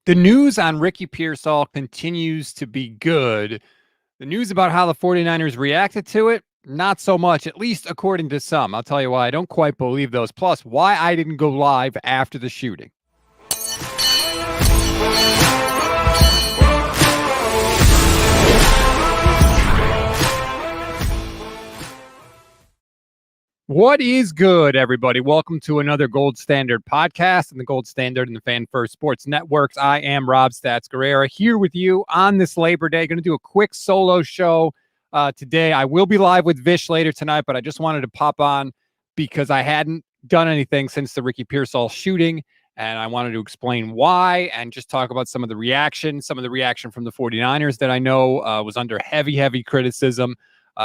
The news on Ricky Pearsall continues to be good. The news about how the 49ers reacted to it, not so much, at least according to some. I'll tell you why I don't quite believe those. Plus, why I didn't go live after the shooting. What is good, everybody? Welcome to another Gold Standard podcast and the Gold Standard and the Fan First Sports Networks. I am Rob Stats Guerrera here with you on this Labor Day. Going to do a quick solo show today. I will be live with Vish later tonight, but I just wanted to pop on because I hadn't done anything since the Ricky Pearsall shooting, and I wanted to explain why and just talk about some of the reaction from the 49ers that I know was under heavy criticism.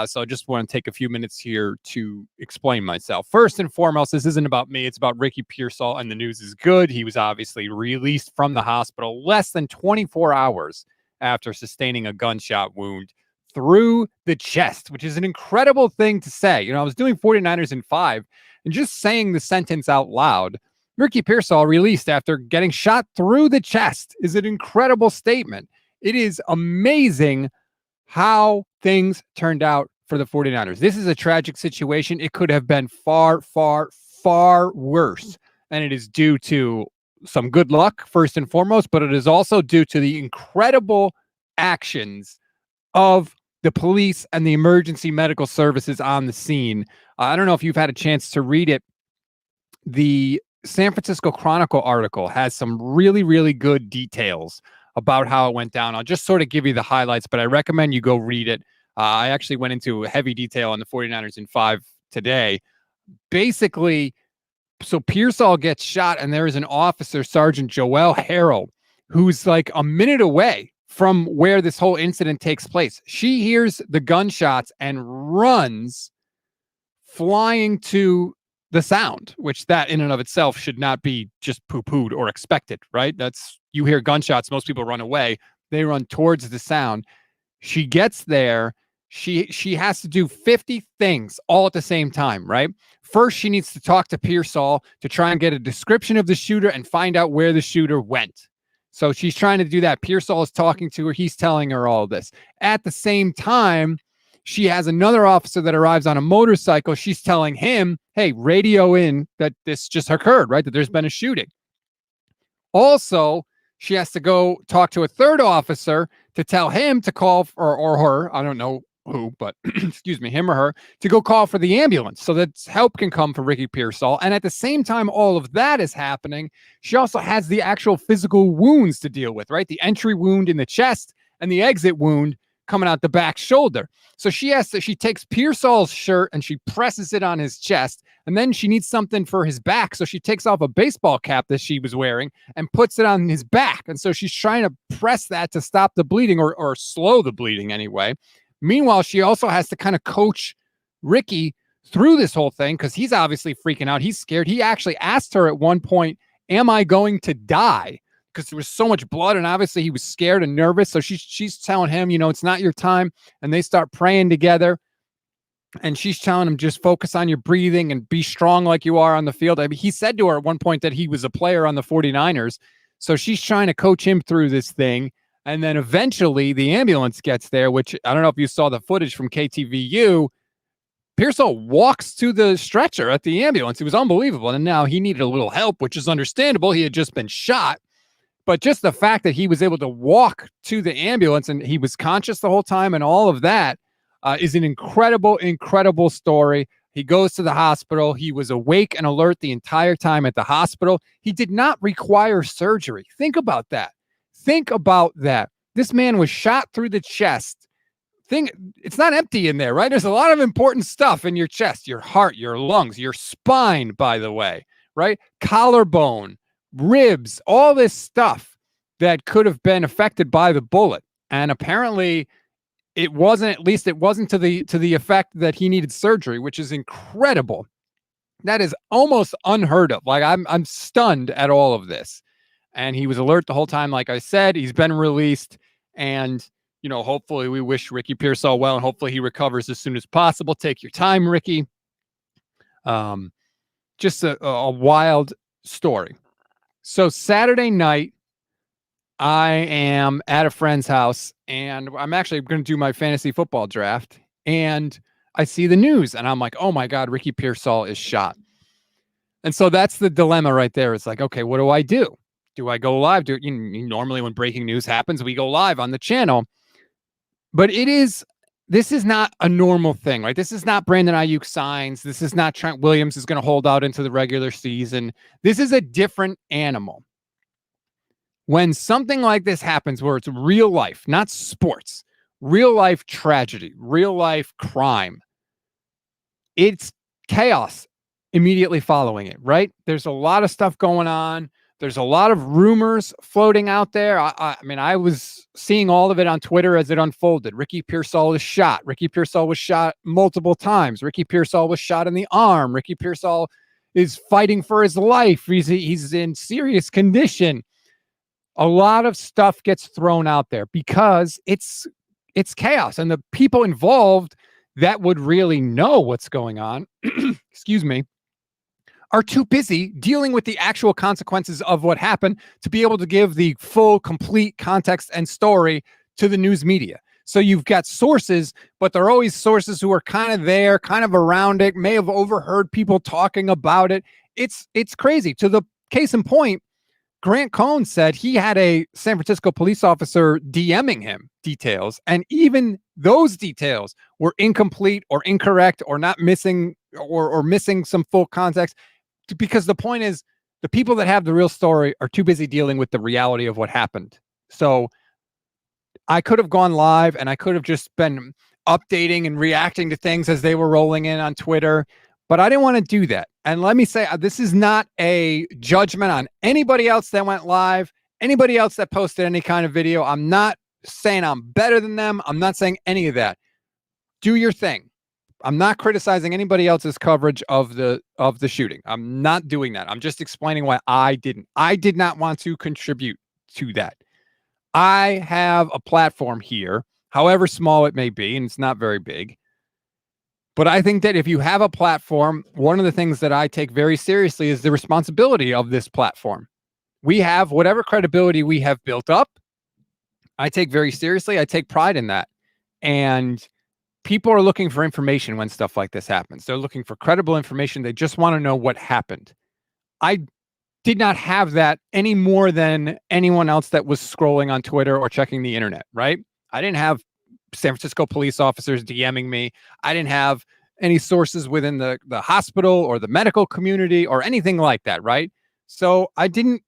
So I just want to take a few minutes here to explain myself. First and foremost, this isn't about me. It's about Ricky Pearsall, and the news is good. He was obviously released from the hospital less than 24 hours after sustaining a gunshot wound through the chest, which is an incredible thing to say. You know, I was doing 49ers in 5, and just saying the sentence out loud, Ricky Pearsall released after getting shot through the chest, is an incredible statement. It is amazing how things turned out for the 49ers. This is a tragic situation. It could have been far worse. And it is due to some good luck, first and foremost, but it is also due to the incredible actions of the police and the emergency medical services on the scene. I don't know if you've had a chance to read it. The San Francisco Chronicle article has some really good details about how it went down. I'll just sort of give you the highlights, but I recommend you go read it. I actually went into heavy detail on the 49ers in 5 today. Basically, so Pearsall gets shot, and there is an officer, Sergeant Joel Harrell, who's like a minute away from where this whole incident takes place. She hears the gunshots and runs flying to the sound, which that in and of itself should not be just poo-pooed or expected, right? That's, you hear gunshots, most people run away. They run towards the sound. She gets there. She has to do 50 things all at the same time, right? First, she needs to talk to Pearsall to try and get a description of the shooter and find out where the shooter went. So she's trying to do that. Pearsall is talking to her. He's telling her all this. At the same time, she has another officer that arrives on a motorcycle. She's telling him, hey, radio in that this just occurred, right? That there's been a shooting. Also, she has to go talk to a third officer to tell him to call or her, I don't know who, but excuse me, him or her, to go call for the ambulance so that help can come for Ricky Pearsall. And at the same time, all of that is happening, she also has the actual physical wounds to deal with, right? The entry wound in the chest and the exit wound coming out the back shoulder. So she takes Pearsall's shirt and she presses it on his chest, and then she needs something for his back. So she takes off a baseball cap that she was wearing and puts it on his back. And so she's trying to press that to stop the bleeding or slow the bleeding anyway. Meanwhile, she also has to kind of coach Ricky through this whole thing because he's obviously freaking out. He's scared. He actually asked her at one point, am I going to die? Because there was so much blood, and obviously he was scared and nervous. So she's telling him, you know, it's not your time. And they start praying together. And she's telling him, just focus on your breathing and be strong like you are on the field. I mean, he said to her at one point that he was a player on the 49ers. So she's trying to coach him through this thing. And then eventually the ambulance gets there, which I don't know if you saw the footage from KTVU. Pearsall walks to the stretcher at the ambulance. It was unbelievable. And now he needed a little help, which is understandable. He had just been shot. But just the fact that he was able to walk to the ambulance and he was conscious the whole time and all of that is an incredible story. He goes to the hospital. He was awake and alert the entire time at the hospital. He did not require surgery. Think about that. This man was shot through the chest. It's not empty in there, right? There's a lot of important stuff in your chest, your heart, your lungs, your spine, by the way, right? Collarbone, ribs, all this stuff that could have been affected by the bullet. And apparently it wasn't to the effect that he needed surgery, which is incredible. That is almost unheard of. Like I'm stunned at all of this. And he was alert the whole time. Like I said, he's been released, and you know, hopefully we wish Ricky Pearsall well, and hopefully he recovers as soon as possible. Take your time, Ricky. Just a wild story. So Saturday night, I am at a friend's house and I'm actually going to do my fantasy football draft. And I see the news and I'm like, oh my God, Ricky Pearsall is shot. And so that's the dilemma right there. It's like, okay, what do I do? Do I go live? Normally when breaking news happens, we go live on the channel. But this is not a normal thing, right? This is not Brandon Ayuk signs. This is not Trent Williams is going to hold out into the regular season. This is a different animal. When something like this happens, where it's real life, not sports, real life tragedy, real life crime, it's chaos immediately following it, right? There's a lot of stuff going on. There's a lot of rumors floating out there. I mean, I was seeing all of it on Twitter as it unfolded. Ricky Pearsall was shot. Ricky Pearsall was shot multiple times. Ricky Pearsall was shot in the arm. Ricky Pearsall is fighting for his life. He's in serious condition. A lot of stuff gets thrown out there because it's chaos, and the people involved that would really know what's going on, excuse me, are too busy dealing with the actual consequences of what happened to be able to give the full, complete context and story to the news media. So you've got sources, but they're always sources who are kind of there, kind of around it, may have overheard people talking about it. It's crazy. To the case in point, Grant Cohn said he had a San Francisco police officer DMing him details, and even those details were incomplete or incorrect or not missing or missing some full context, because the point is the people that have the real story are too busy dealing with the reality of what happened. So I could have gone live and I could have just been updating and reacting to things as they were rolling in on Twitter, but I didn't want to do that. And let me say, this is not a judgment on anybody else that went live, anybody else that posted any kind of video. I'm not saying I'm better than them. I'm not saying any of that. Do your thing. I'm not criticizing anybody else's coverage of the shooting. I'm not doing that. I'm just explaining why I did not want to contribute to that. I have a platform here, however small it may be, and it's not very big. But I think that if you have a platform, one of the things that I take very seriously is the responsibility of this platform. We have whatever credibility we have built up. I take very seriously. I take pride in that. And people are looking for information when stuff like this happens. They're looking for credible information. They just want to know what happened. I did not have that any more than anyone else that was scrolling on Twitter or checking the internet, right? I didn't have San Francisco police officers DMing me. I didn't have any sources within the hospital or the medical community or anything like that, right? So I didn't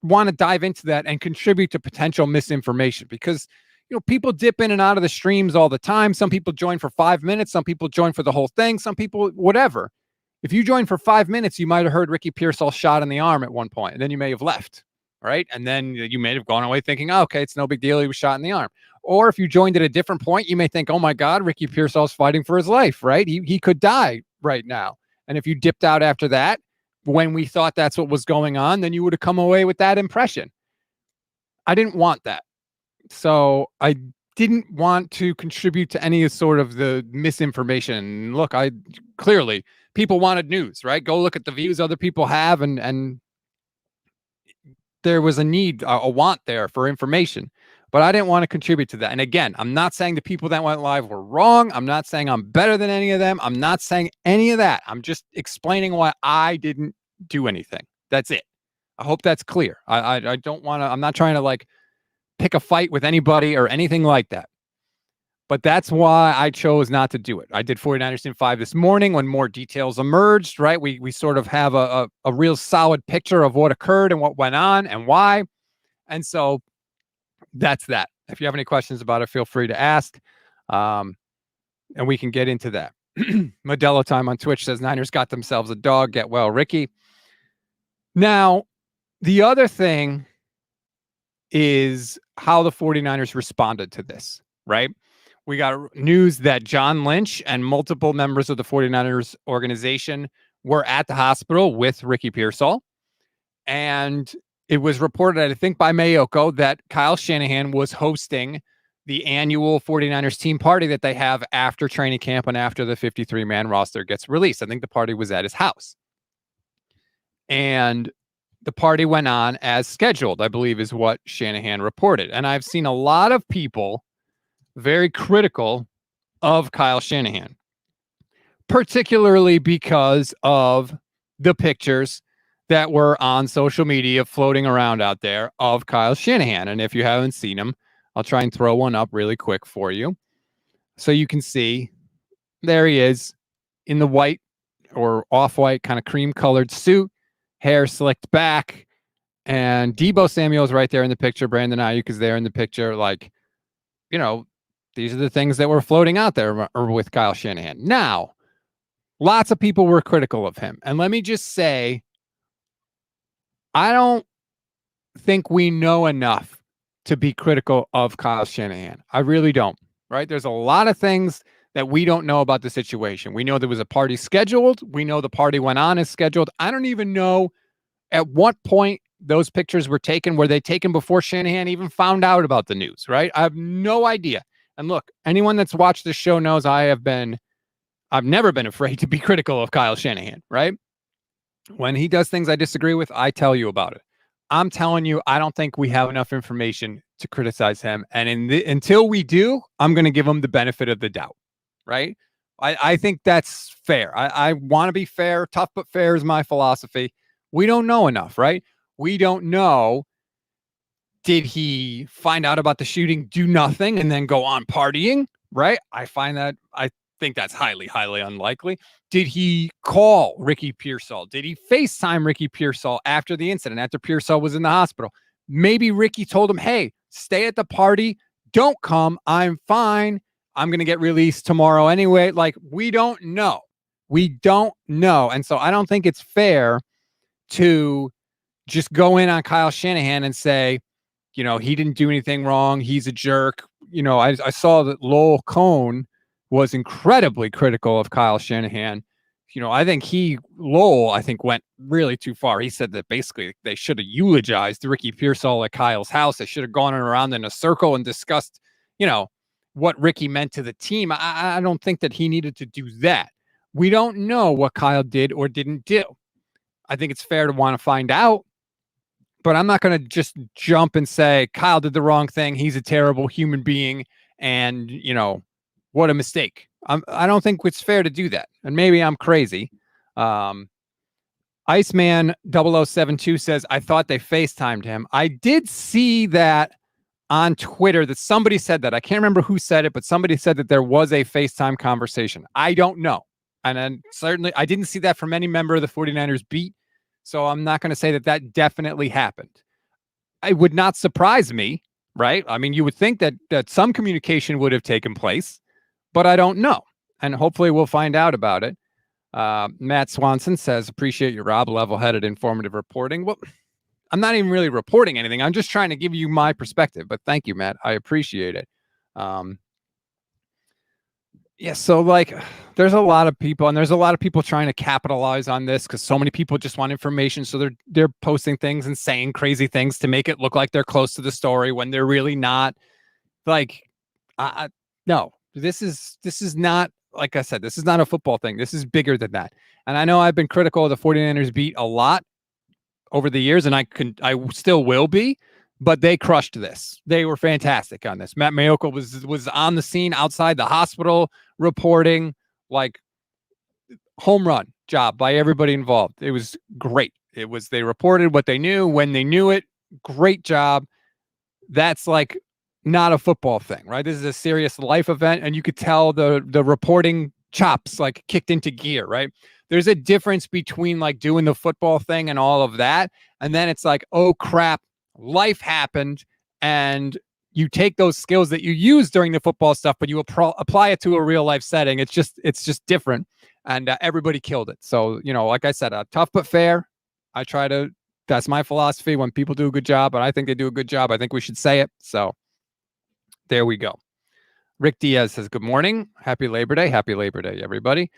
want to dive into that and contribute to potential misinformation because, people dip in and out of the streams all the time. Some people join for 5 minutes. Some people join for the whole thing. Some people, whatever. If you join for 5 minutes, you might have heard Ricky Pearsall shot in the arm at one point, and then you may have left, right? And then you may have gone away thinking, oh, okay, it's no big deal. He was shot in the arm. Or if you joined at a different point, you may think, oh my God, Ricky Pearsall's fighting for his life, right? He could die right now. And if you dipped out after that, when we thought that's what was going on, then you would have come away with that impression. I didn't want that. So I didn't want to contribute to any sort of the misinformation. Look, clearly people wanted news, right? Go look at the views other people have, and there was a need, a want there for information. But I didn't want to contribute to that. And again, I'm not saying the people that went live were wrong. I'm not saying I'm better than any of them. I'm not saying any of that. I'm just explaining why I didn't do anything. That's it. I hope that's clear. I don't want to, I'm not trying to pick a fight with anybody or anything like that. But that's why I chose not to do it. I did 49ers in 5 this morning when more details emerged, right? We sort of have a real solid picture of what occurred and what went on and why. And so that's that. If you have any questions about it, feel free to ask. And we can get into that. Modelo Time on Twitch says Niners got themselves a dog. Get well, Ricky. Now, the other thing is how the 49ers responded to this, right? We got news that John Lynch and multiple members of the 49ers organization were at the hospital with Ricky Pearsall. And it was reported, I think, by Mayoko that Kyle Shanahan was hosting the annual 49ers team party that they have after training camp and after the 53-man roster gets released. I think the party was at his house. And the party went on as scheduled, I believe is what Shanahan reported. And I've seen a lot of people very critical of Kyle Shanahan, particularly because of the pictures that were on social media floating around out there of Kyle Shanahan. And if you haven't seen them, I'll try and throw one up really quick for you. So you can see there he is in the white or off-white kind of cream-colored suit, hair slicked back, and Deebo Samuel's right there in the picture. Brandon Ayuk is there in the picture. Like, you know, these are the things that were floating out there with Kyle Shanahan. Now, lots of people were critical of him. And let me just say, I don't think we know enough to be critical of Kyle Shanahan. I really don't, right? There's a lot of things that we don't know about the situation. We know there was a party scheduled. We know the party went on as scheduled. I don't even know at what point those pictures were taken. Were they taken before Shanahan even found out about the news, right? I have no idea. And look, anyone that's watched this show knows I've never been afraid to be critical of Kyle Shanahan, right? When he does things I disagree with, I tell you about it. I'm telling you, I don't think we have enough information to criticize him. And until we do, I'm going to give him the benefit of the doubt, right? I think that's fair. I want to be fair. Tough but fair is my philosophy. We don't know enough, right? We don't know. Did he find out about the shooting, do nothing, and then go on partying, right? I think that's highly, highly unlikely. Did he call Ricky Pearsall? Did he FaceTime Ricky Pearsall after the incident, after Pearsall was in the hospital? Maybe Ricky told him, hey, stay at the party. Don't come. I'm fine. I'm going to get released tomorrow anyway. Like, we don't know. We don't know. And so I don't think it's fair to just go in on Kyle Shanahan and say, you know, he didn't do anything wrong. He's a jerk. You know, I saw that Lowell Cohn was incredibly critical of Kyle Shanahan. You know, I think Lowell went really too far. He said that basically they should have eulogized Ricky Pearsall at Kyle's house. They should have gone around in a circle and discussed, you know, what Ricky meant to the team. I don't think that he needed to do that. We don't know what Kyle did or didn't do. I think it's fair to want to find out, but I'm not going to just jump and say Kyle did the wrong thing. He's a terrible human being. And, you know, what a mistake. I don't think it's fair to do that. And maybe I'm crazy. Iceman 0072 says, I thought they FaceTimed him. I did see that on Twitter that somebody said that. I can't remember who said it, but somebody said that there was a FaceTime conversation. I don't know. And then certainly I didn't see that from any member of the 49ers beat. So I'm not going to say that that definitely happened. It would not surprise me, right? I mean, you would think that some communication would have taken place, but I don't know. And hopefully we'll find out about it. Matt Swanson says, appreciate your Rob, level-headed, informative reporting. Well, I'm not even really reporting anything. I'm just trying to give you my perspective, but thank you, Matt. I appreciate it. Yeah, so like there's a lot of people, and there's a lot of people trying to capitalize on this because so many people just want information. So they're posting things and saying crazy things to make it look like they're close to the story when they're really not. Like, no, this is not, like I said, this is not a football thing. This is bigger than that. And I know I've been critical of the 49ers beat a lot over the years, and I still will be, but they crushed this. They were fantastic on this. Matt Mayoka was on the scene outside the hospital reporting, like, home run job by everybody involved. It was great. They reported what they knew when they knew it. Great job. That's like not a football thing, right? This is a serious life event, and you could tell the reporting chops like kicked into gear, right? There's a difference between like doing the football thing and all of that, and then it's like, oh crap, life happened, and you take those skills that you use during the football stuff, but you apply it to a real life setting. It's just different, and everybody killed it. So, you know, like I said, tough but fair. That's my philosophy. When people do a good job, and I think they do a good job, I think we should say it. So there we go. Rick Diaz says, good morning. Happy Labor Day. Happy Labor Day, everybody.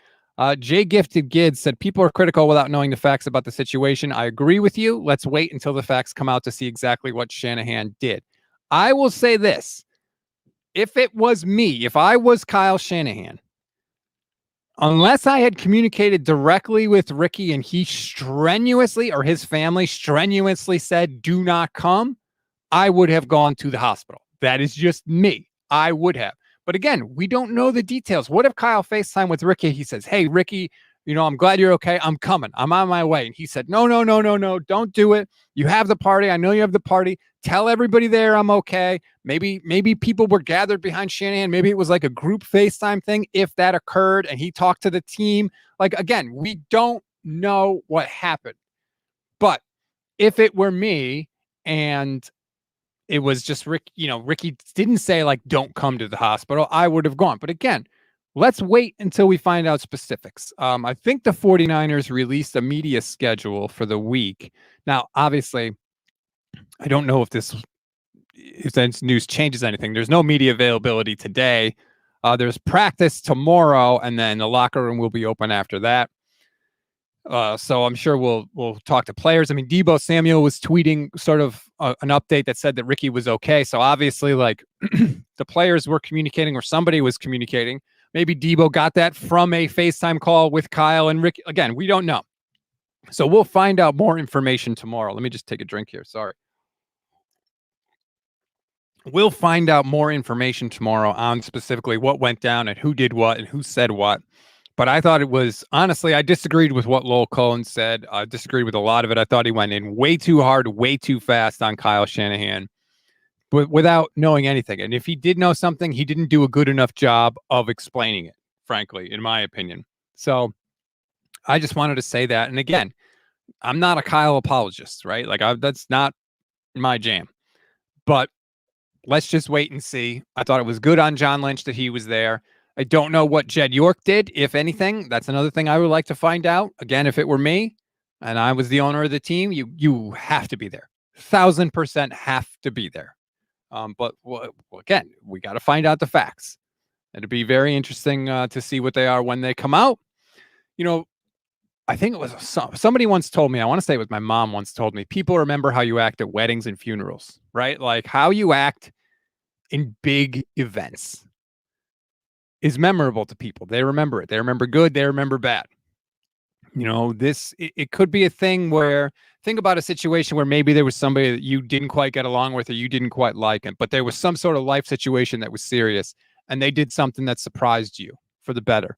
Jay Gifted Gids said, people are critical without knowing the facts about the situation. I agree with you. Let's wait until the facts come out to see exactly what Shanahan did. I will say this. If it was me, if I was Kyle Shanahan, unless I had communicated directly with Ricky and he strenuously, or his family strenuously said, do not come, I would have gone to the hospital. That is just me. I would have. But again, we don't know the details. What if Kyle FaceTime with Ricky? He says, hey, Ricky, I'm glad you're okay. I'm coming. I'm on my way. And he said, no, no, no, no, no. Don't do it. You have the party. I know you have the party. Tell everybody there I'm okay. Maybe people were gathered behind Shanahan. Maybe it was like a group FaceTime thing if that occurred and he talked to the team. Like, again, we don't know what happened. But if it were me and it was just Ricky didn't say like, don't come to the hospital, I would have gone. But again, let's wait until we find out specifics. I think the 49ers released a media schedule for the week. Now, obviously, I don't know if this news changes anything. There's no media availability today. There's practice tomorrow, and then the locker room will be open after that. So I'm sure we'll talk to players. I mean, Deebo Samuel was tweeting sort of an update that said that Ricky was okay. So obviously, like the players were communicating, or somebody was communicating. Maybe Deebo got that from a FaceTime call with Kyle and Ricky. Again, we don't know. So we'll find out more information tomorrow. Let me just take a drink here. Sorry. We'll find out more information tomorrow on specifically what went down and who did what and who said what. But I thought it was, honestly, I disagreed with what Lowell Cohen said. I disagreed with a lot of it. I thought he went in way too hard, way too fast on Kyle Shanahan without knowing anything. And if he did know something, he didn't do a good enough job of explaining it, frankly, in my opinion. So I just wanted to say that. And again, I'm not a Kyle apologist, right? Like that's not my jam. But let's just wait and see. I thought it was good on John Lynch that he was there. I don't know what Jed York did, if anything. That's another thing I would like to find out. Again, if it were me and I was the owner of the team, you have to be there. 1,000% have to be there. But again, we got to find out the facts. It'll be very interesting to see what they are when they come out. I think it was somebody once told me, I want to say it was my mom once told me, people remember how you act at weddings and funerals, right? Like how you act in big events is memorable to people. They remember it. They remember good. They remember bad. It could be a thing where, think about a situation where maybe there was somebody that you didn't quite get along with or you didn't quite like him, but there was some sort of life situation that was serious and they did something that surprised you for the better.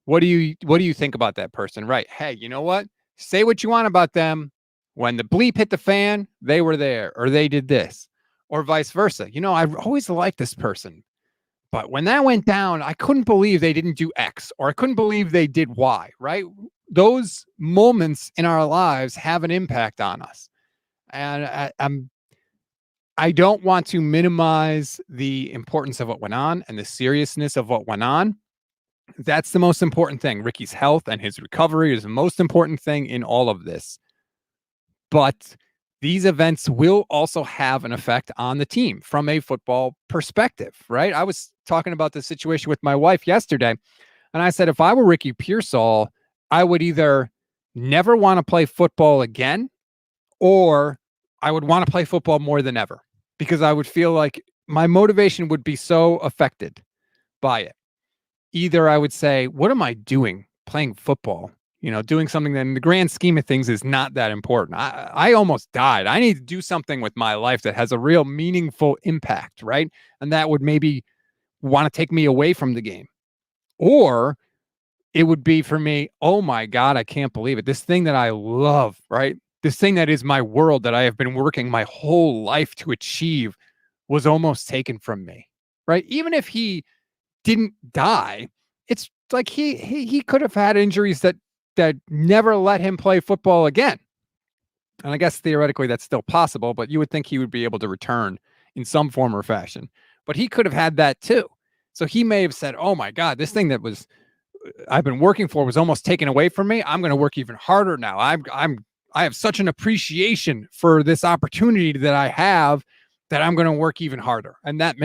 What do you think about that person? Right. Hey, you know what? Say what you want about them. When the bleep hit the fan, they were there or they did this or vice versa. I always liked this person. But when that went down, I couldn't believe they didn't do X or I couldn't believe they did Y, right? Those moments in our lives have an impact on us. And I don't want to minimize the importance of what went on and the seriousness of what went on. That's the most important thing. Ricky's health and his recovery is the most important thing in all of this. But these events will also have an effect on the team from a football perspective, right? I was talking about the situation with my wife yesterday, and I said, if I were Ricky Pearsall, I would either never want to play football again, or I would want to play football more than ever because I would feel like my motivation would be so affected by it. Either I would say, what am I doing playing football? Doing something that in the grand scheme of things is not that important. I almost died. I need to do something with my life that has a real meaningful impact, right? And that would maybe want to take me away from the game. Or it would be for me, oh my God, I can't believe it. This thing that I love, right? This thing that is my world that I have been working my whole life to achieve was almost taken from me, right? Even if he didn't die, it's like he could have had injuries that never let him play football again. And I guess theoretically that's still possible, but you would think he would be able to return in some form or fashion. But he could have had that too. So he may have said, oh my God, this thing that I've been working for was almost taken away from me. I'm going to work even harder now. I have such an appreciation for this opportunity that I have that I'm going to work even harder. And that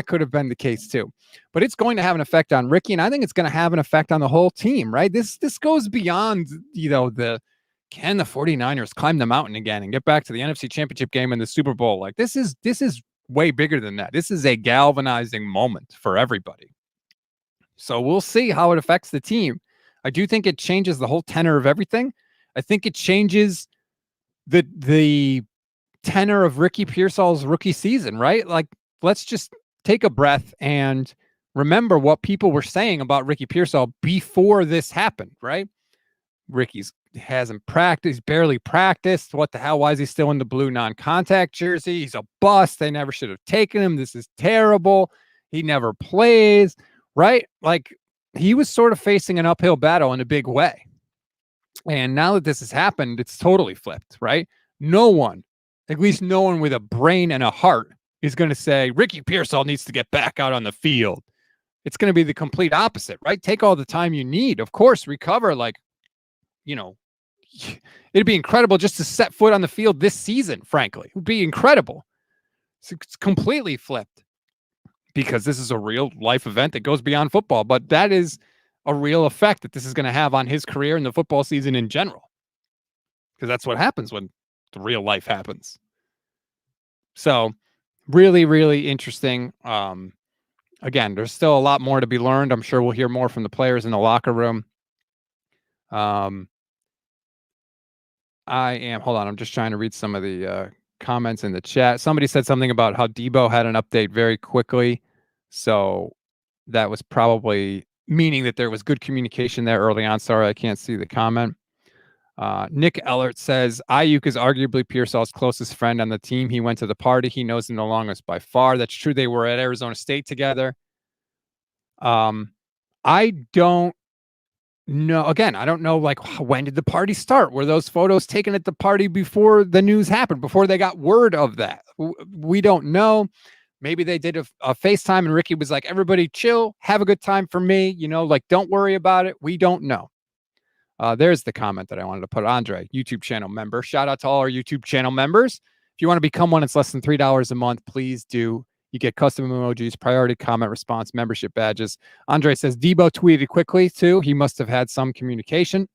could have been the case too, but it's going to have an effect on Ricky. And I think it's going to have an effect on the whole team, right? This goes beyond, can the 49ers climb the mountain again and get back to the NFC Championship game in the Super Bowl? Like this is way bigger than that. This is a galvanizing moment for everybody. So we'll see how it affects the team. I do think it changes the whole tenor of everything. I think it changes the tenor of Ricky Pearsall's rookie season, right? Like, let's just take a breath and remember what people were saying about Ricky Pearsall before this happened, right? Ricky's hasn't practiced, barely practiced. What the hell? Why is he still in the blue non-contact jersey? He's a bust. They never should have taken him. This is terrible. He never plays, right? Like, he was sort of facing an uphill battle in a big way. And now that this has happened, it's totally flipped, right? No one, at least no one with a brain and a heart, is going to say Ricky Pearsall needs to get back out on the field. It's going to be the complete opposite, right? Take all the time you need. Of course, recover. Like, it'd be incredible just to set foot on the field this season, frankly. It would be incredible. It's completely flipped because this is a real life event that goes beyond football. But that is a real effect that this is going to have on his career and the football season in general. Because that's what happens when the real life happens. So really, really interesting. Again, there's still a lot more to be learned. I'm sure we'll hear more from the players in the locker room. I'm just trying to read some of the comments in the chat. Somebody said something about how Debo had an update very quickly. So that was probably meaning that there was good communication there early on. Sorry, I can't see the comment. Nick Ellert says, Ayuk is arguably Pearsall's closest friend on the team. He went to the party. He knows him the longest by far. That's true. They were at Arizona State together. I don't know. Again, I don't know, like, when did the party start? Were those photos taken at the party before the news happened, before they got word of that? We don't know. Maybe they did a FaceTime and Ricky was like, everybody chill, have a good time for me. Like, don't worry about it. We don't know. There's the comment that I wanted to put. Andre, YouTube channel member. Shout out to all our YouTube channel members. If you want to become one, it's less than $3 a month. Please do. You get custom emojis, priority comment response, membership badges. Andre says Debo tweeted quickly too. He must have had some communication.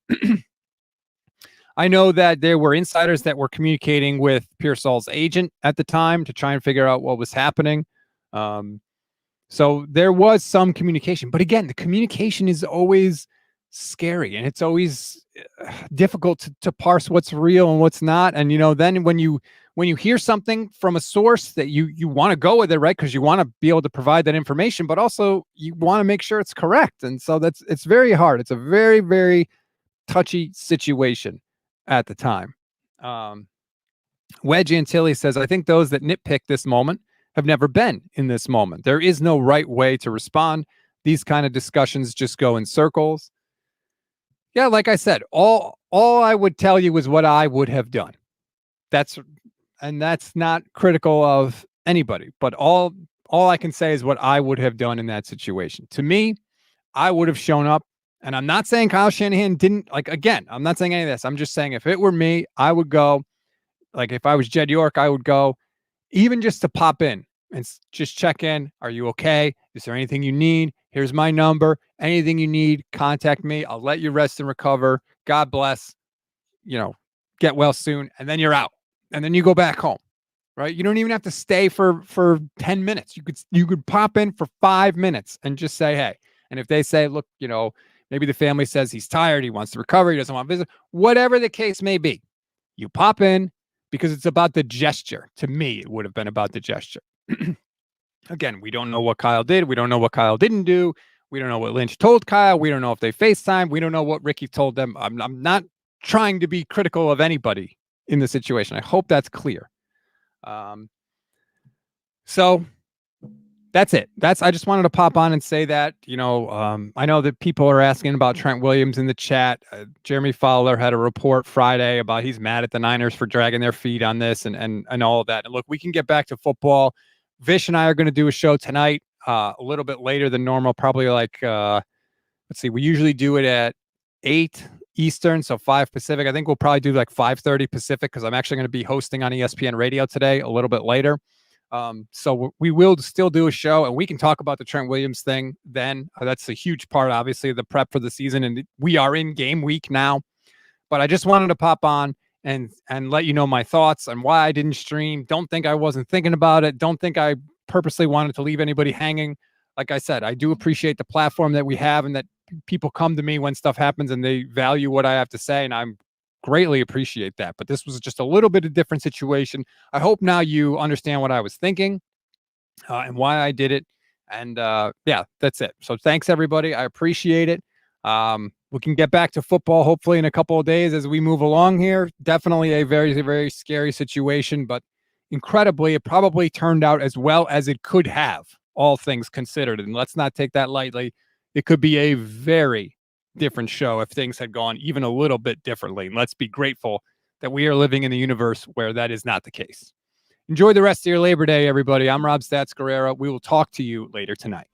I know that there were insiders that were communicating with Pearsall's agent at the time to try and figure out what was happening. So there was some communication. But again, the communication is always scary, and it's always difficult to parse what's real and what's not. And then when you hear something from a source that you want to go with it, right? Because you want to be able to provide that information, but also you want to make sure it's correct. And so it's very hard. It's a very, very touchy situation at the time. Wedge Antilli says, I think those that nitpick this moment have never been in this moment. There is no right way to respond. These kind of discussions just go in circles. Yeah, like I said, all I would tell you is what I would have done. That's not critical of anybody, but all I can say is what I would have done in that situation. To me, I would have shown up, and I'm not saying Kyle Shanahan didn't. Like, again, I'm not saying any of this. I'm just saying if it were me, I would go. Like, if I was Jed York, I would go, even just to pop in and just check in. Are you okay? Is there anything you need? Here's my number. Anything you need, contact me. I'll let you rest and recover. God bless. Get well soon. And then you're out. And then you go back home, right? You don't even have to stay for 10 minutes. You could pop in for 5 minutes and just say, hey. And if they say, look, maybe the family says he's tired, he wants to recover, he doesn't want to visit, whatever the case may be, you pop in because it's about the gesture. To me, it would have been about the gesture. Again, we don't know what Kyle did. We don't know what Kyle didn't do. We don't know what Lynch told Kyle. We don't know if they FaceTime. We don't know what Ricky told them. I'm not trying to be critical of anybody in the situation. I hope that's clear. So that's it. I just wanted to pop on and say that, I know that people are asking about Trent Williams in the chat. Jeremy Fowler had a report Friday about he's mad at the Niners for dragging their feet on this and all of that. And look, we can get back to football. Vish and I are going to do a show tonight, a little bit later than normal, probably like, let's see, we usually do it at 8 Eastern, so 5 Pacific. I think we'll probably do like 5:30 Pacific because I'm actually going to be hosting on ESPN Radio today a little bit later. So we will still do a show, and we can talk about the Trent Williams thing then. That's a huge part, obviously, of the prep for the season, and we are in game week now. But I just wanted to pop on and let you know my thoughts on why I didn't stream. Don't think I wasn't thinking about it. Don't think I purposely wanted to leave anybody hanging. like I said, I do appreciate the platform that we have and that people come to me when stuff happens and they value what I have to say. And I'm greatly appreciate that. But this was just a little bit of different situation. I hope now you understand what I was thinking and why I did it. And yeah, that's it. So thanks, everybody. I appreciate it. We can get back to football hopefully in a couple of days as we move along here. Definitely a very, very scary situation, but incredibly, it probably turned out as well as it could have, all things considered. And let's not take that lightly. It could be a very different show if things had gone even a little bit differently. And let's be grateful that we are living in a universe where that is not the case. Enjoy the rest of your Labor Day, everybody. I'm Rob Stats Guerrero. We will talk to you later tonight.